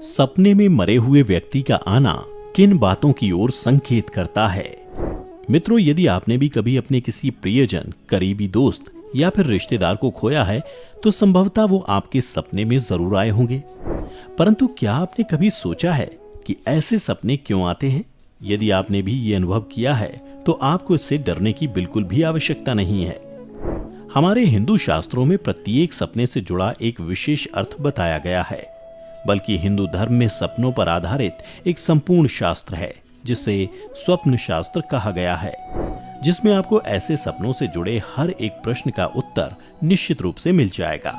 सपने में मरे हुए व्यक्ति का आना किन बातों की ओर संकेत करता है? मित्रों, यदि आपने भी कभी अपने किसी प्रियजन, करीबी दोस्त या फिर रिश्तेदार को खोया है तो संभवतः वो आपके सपने में जरूर आए होंगे। परंतु क्या आपने कभी सोचा है कि ऐसे सपने क्यों आते हैं? यदि आपने भी ये अनुभव किया है तो आपको इससे डरने की बिल्कुल भी आवश्यकता नहीं है। हमारे हिंदू शास्त्रों में प्रत्येक सपने से जुड़ा एक विशेष अर्थ बताया गया है। बल्कि हिंदू धर्म में सपनों पर आधारित एक संपूर्ण शास्त्र है जिसे स्वप्न शास्त्र कहा गया है, जिसमें आपको ऐसे सपनों से जुड़े हर एक प्रश्न का उत्तर निश्चित रूप से मिल जाएगा।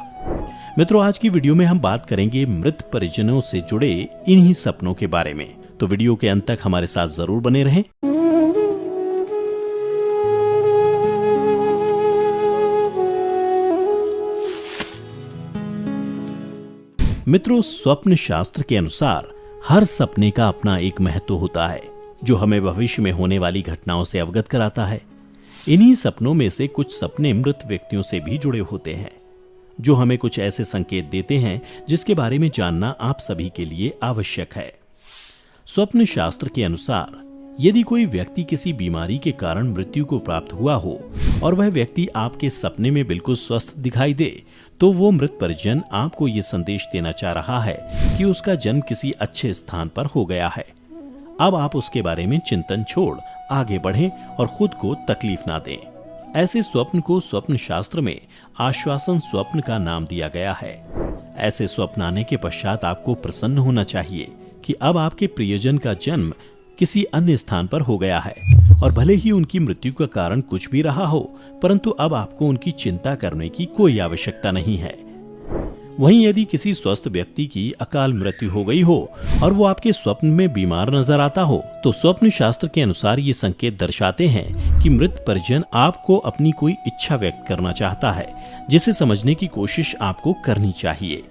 मित्रों, आज की वीडियो में हम बात करेंगे मृत परिजनों से जुड़े इन्हीं सपनों के बारे में, तो वीडियो के अंत तक हमारे साथ जरूर बने रहें। मित्रों, स्वप्न शास्त्र के अनुसार हर सपने का अपना एक महत्व होता है जो हमें भविष्य में होने वाली घटनाओं से अवगत कराता है। इन्हीं सपनों में से कुछ सपने मृत व्यक्तियों से भी जुड़े होते हैं जो हमें कुछ ऐसे संकेत देते हैं जिसके बारे में जानना आप सभी के लिए आवश्यक है। स्वप्न शास्त्र के अनुसार यदि कोई व्यक्ति किसी बीमारी के कारण मृत्यु को प्राप्त हुआ हो और वह व्यक्ति आपके सपने में बिल्कुल स्वस्थ दिखाई दे तो वो मृत परिजन आपको ये संदेश देना चाह रहा है कि उसका जन्म किसी अच्छे स्थान पर हो गया है। अब आप उसके बारे में चिंतन छोड़ आगे बढ़ें और खुद को तकलीफ ना दें। ऐसे स्वप्न को स्वप्न शास्त्र में आश्वासन स्वप्न का नाम दिया गया है। ऐसे स्वप्न आने के पश्चात आपको प्रसन्न होना चाहिए कि अब आपके प्रियजन का जन्म किसी अन्य स्थान पर हो गया है और भले ही उनकी मृत्यु का कारण कुछ भी रहा हो, परंतु अब आपको उनकी चिंता करने की कोई आवश्यकता नहीं है। वहीं यदि किसी स्वस्थ व्यक्ति की अकाल मृत्यु हो गई हो और वो आपके स्वप्न में बीमार नजर आता हो तो स्वप्न शास्त्र के अनुसार ये संकेत दर्शाते हैं कि मृत परिजन आपको अपनी कोई इच्छा व्यक्त करना चाहता है जिसे समझने की कोशिश आपको करनी चाहिए।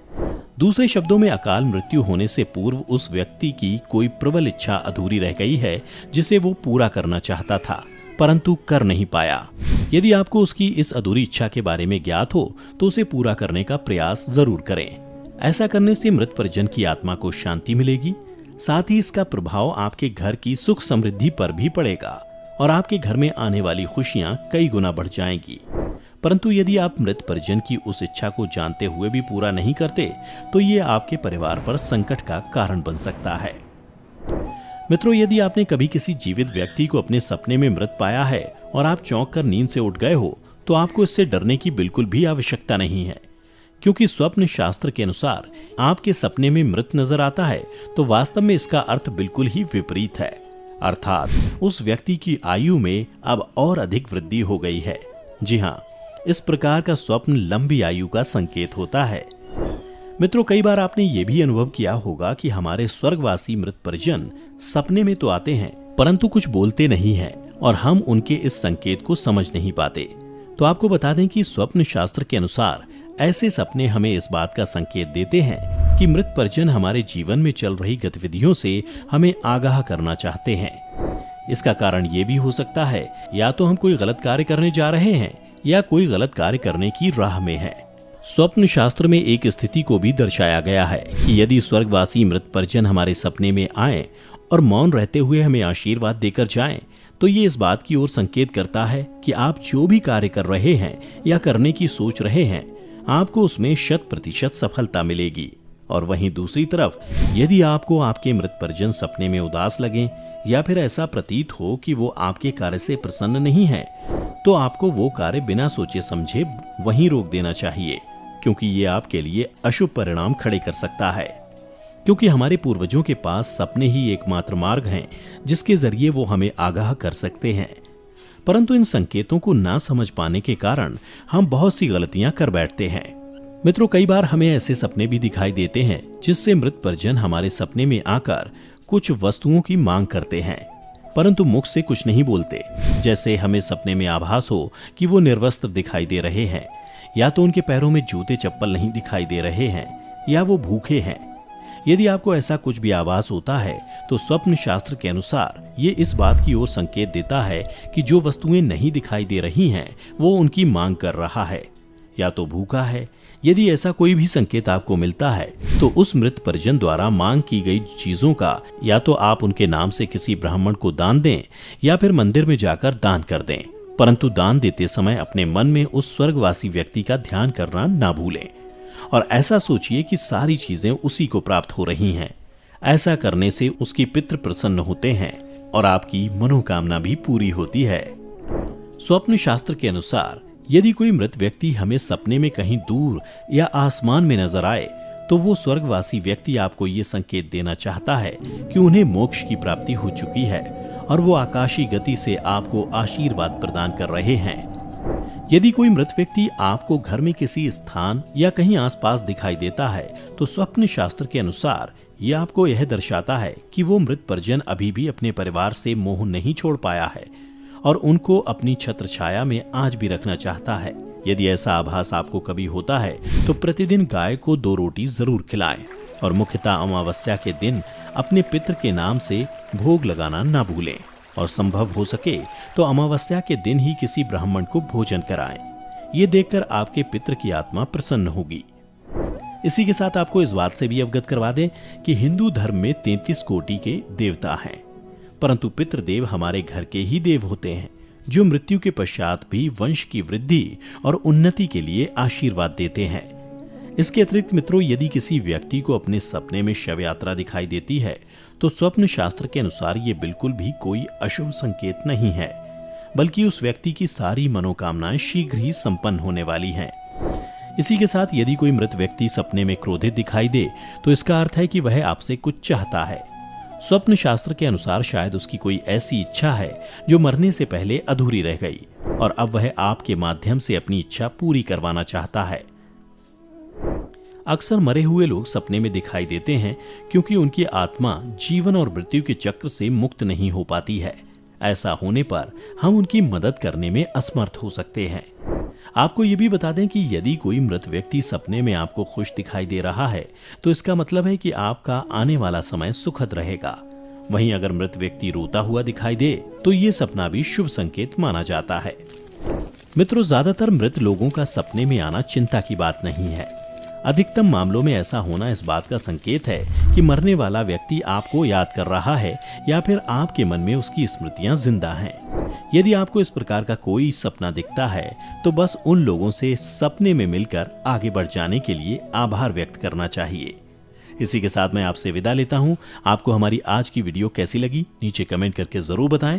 दूसरे शब्दों में, अकाल मृत्यु होने से पूर्व उस व्यक्ति की कोई प्रबल इच्छा अधूरी रह गई है जिसे वो पूरा करना चाहता था परंतु कर नहीं पाया। यदि आपको उसकी इस अधूरी इच्छा के बारे में ज्ञात हो तो उसे पूरा करने का प्रयास जरूर करें। ऐसा करने से मृत परिजन की आत्मा को शांति मिलेगी, साथ ही इसका प्रभाव आपके घर की सुख समृद्धि पर भी पड़ेगा और आपके घर में आने वाली खुशियां कई गुना बढ़ जाएंगी। परंतु यदि आप मृत परिजन की उस इच्छा को जानते हुए भी पूरा नहीं करते तो ये आपके परिवार पर संकट का कारण बन सकता है। मित्रों, यदि आपने कभी किसी जीवित व्यक्ति को अपने सपने में मृत पाया है और आप चौंक कर नींद से उठ गए हो तो आपको इससे डरने की बिल्कुल भी आवश्यकता नहीं है, क्योंकि स्वप्न शास्त्र के अनुसार आपके सपने में मृत नजर आता है तो वास्तव में इसका अर्थ बिल्कुल ही विपरीत है, अर्थात उस व्यक्ति की आयु में अब और अधिक वृद्धि हो गई है। जी हाँ, इस प्रकार का स्वप्न लंबी आयु का संकेत होता है। मित्रों, कई बार आपने ये भी अनुभव किया होगा कि हमारे स्वर्गवासी मृत परिजन सपने में तो आते हैं परंतु कुछ बोलते नहीं हैं और हम उनके इस संकेत को समझ नहीं पाते। तो आपको बता दें कि स्वप्न शास्त्र के अनुसार ऐसे सपने हमें इस बात का संकेत देते हैं कि मृत परिजन हमारे जीवन में चल रही गतिविधियों से हमें आगाह करना चाहते हैं। इसका कारण ये भी हो सकता है या तो हम कोई गलत कार्य करने जा रहे हैं या कोई गलत कार्य करने की राह में है। स्वप्न शास्त्र में एक स्थिति को भी दर्शाया गया है कि यदि स्वर्गवासी मृत परिजन हमारे सपने में आए और मौन रहते हुए हमें आशीर्वाद देकर जाएं, तो ये इस बात की ओर संकेत करता है कि आप जो भी कार्य कर रहे हैं या करने की सोच रहे हैं आपको उसमें 100% सफलता मिलेगी। और वहीं दूसरी तरफ यदि आपको आपके मृत परिजन सपने में उदास लगे या फिर ऐसा प्रतीत हो कि वो आपके कार्य से प्रसन्न नहीं है तो आपको वो कार्य बिना सोचे समझे वहीं रोक देना चाहिए, क्योंकि ये आपके लिए अशुभ परिणाम खड़े कर सकता है। क्योंकि हमारे पूर्वजों के पास सपने ही एकमात्र मार्ग हैं जिसके जरिए वो हमें आगाह कर सकते हैं, परंतु इन संकेतों को ना समझ पाने के कारण हम बहुत सी गलतियां कर बैठते हैं। मित्रों, कई बार हमें ऐसे सपने भी दिखाई देते हैं जिससे मृत परिजन हमारे सपने में आकर कुछ वस्तुओं की मांग करते हैं परंतु मुख से कुछ नहीं बोलते। जैसे हमें सपने में आभास हो कि वो निर्वस्त्र दिखाई दे रहे हैं, या तो उनके पैरों में जूते चप्पल नहीं दिखाई दे रहे हैं, या वो भूखे हैं। यदि आपको ऐसा कुछ भी आभास होता है तो स्वप्न शास्त्र के अनुसार ये इस बात की ओर संकेत देता है कि जो वस्तुएं नहीं दिखाई दे रही हैं वो उनकी मांग कर रहा है, या तो भूखा है यदि ऐसा कोई भी संकेत आपको मिलता है तो उस मृत परिजन द्वारा मांग की गई चीजों का या तो आप उनके नाम से किसी ब्राह्मण को दान दें या फिर मंदिर में जाकर दान कर दें, परंतु दान देते समय अपने मन में उस स्वर्गवासी व्यक्ति का ध्यान करना ना भूलें और ऐसा सोचिए कि सारी चीजें उसी को प्राप्त हो रही हैं। ऐसा करने से उसके पितृ प्रसन्न होते हैं और आपकी मनोकामना भी पूरी होती है। स्वप्न शास्त्र के अनुसार यदि कोई मृत व्यक्ति हमें सपने में कहीं दूर या आसमान में नजर आए तो वो स्वर्गवासी व्यक्ति आपको ये संकेत देना चाहता है कि उन्हें मोक्ष की प्राप्ति हो चुकी है और वो आकाशीय गति से आपको आशीर्वाद प्रदान कर रहे हैं। यदि कोई मृत व्यक्ति आपको घर में किसी स्थान या कहीं आसपास दिखाई देता है तो स्वप्न शास्त्र के अनुसार यह आपको यह दर्शाता है कि वो मृत परिजन अभी भी अपने परिवार से मोह नहीं छोड़ पाया है और उनको अपनी छत्र छाया में आज भी रखना चाहता है। यदि ऐसा आभास आपको कभी होता है तो प्रतिदिन गाय को 2 रोटी जरूर खिलाएं और मुख्यतः अमावस्या के दिन अपने पितृ के नाम से भोग लगाना ना भूलें और संभव हो सके तो अमावस्या के दिन ही किसी ब्राह्मण को भोजन कराएं। ये देखकर आपके पितृ की आत्मा प्रसन्न होगी। इसी के साथ आपको इस बात से भी अवगत करवा दें कि हिंदू धर्म में 33 कोटि के देवता हैं, परंतु पितृदेव हमारे घर के ही देव होते हैं जो मृत्यु के पश्चात भी वंश की वृद्धि और उन्नति के लिए आशीर्वाद देते हैं। इसके अतिरिक्त मित्रों, यदि किसी व्यक्ति को अपने सपने में शव यात्रा दिखाई देती है तो स्वप्न शास्त्र के अनुसार ये बिल्कुल भी कोई अशुभ संकेत नहीं है, बल्कि उस व्यक्ति की सारी मनोकामनाएं शीघ्र ही संपन्न होने वाली हैं। इसी के साथ यदि कोई मृत व्यक्ति सपने में क्रोधित दिखाई दे तो इसका अर्थ है कि वह आपसे कुछ चाहता है। स्वप्न शास्त्र के अनुसार शायद उसकी कोई ऐसी इच्छा है जो मरने से पहले अधूरी रह गई और अब वह आपके माध्यम से अपनी इच्छा पूरी करवाना चाहता है। अक्सर मरे हुए लोग सपने में दिखाई देते हैं क्योंकि उनकी आत्मा जीवन और मृत्यु के चक्र से मुक्त नहीं हो पाती है। ऐसा होने पर हम उनकी मदद करने में असमर्थ हो सकते हैं। आपको ये भी बता दें कि यदि कोई मृत व्यक्ति सपने में आपको खुश दिखाई दे रहा है तो इसका मतलब है कि आपका आने वाला समय सुखद रहेगा। वहीं अगर मृत व्यक्ति रोता हुआ दिखाई दे तो ये सपना भी शुभ संकेत माना जाता है। मित्रों, ज्यादातर मृत लोगों का सपने में आना चिंता की बात नहीं है। अधिकतम मामलों में ऐसा होना इस बात का संकेत है कि मरने वाला व्यक्ति आपको याद कर रहा है या फिर आपके मन में उसकी स्मृतियां जिंदा हैं। यदि आपको इस प्रकार का कोई सपना दिखता है तो बस उन लोगों से सपने में मिलकर आगे बढ़ जाने के लिए आभार व्यक्त करना चाहिए। इसी के साथ मैं आपसे विदा लेता हूं। आपको हमारी आज की वीडियो कैसी लगी नीचे कमेंट करके जरूर बताएं।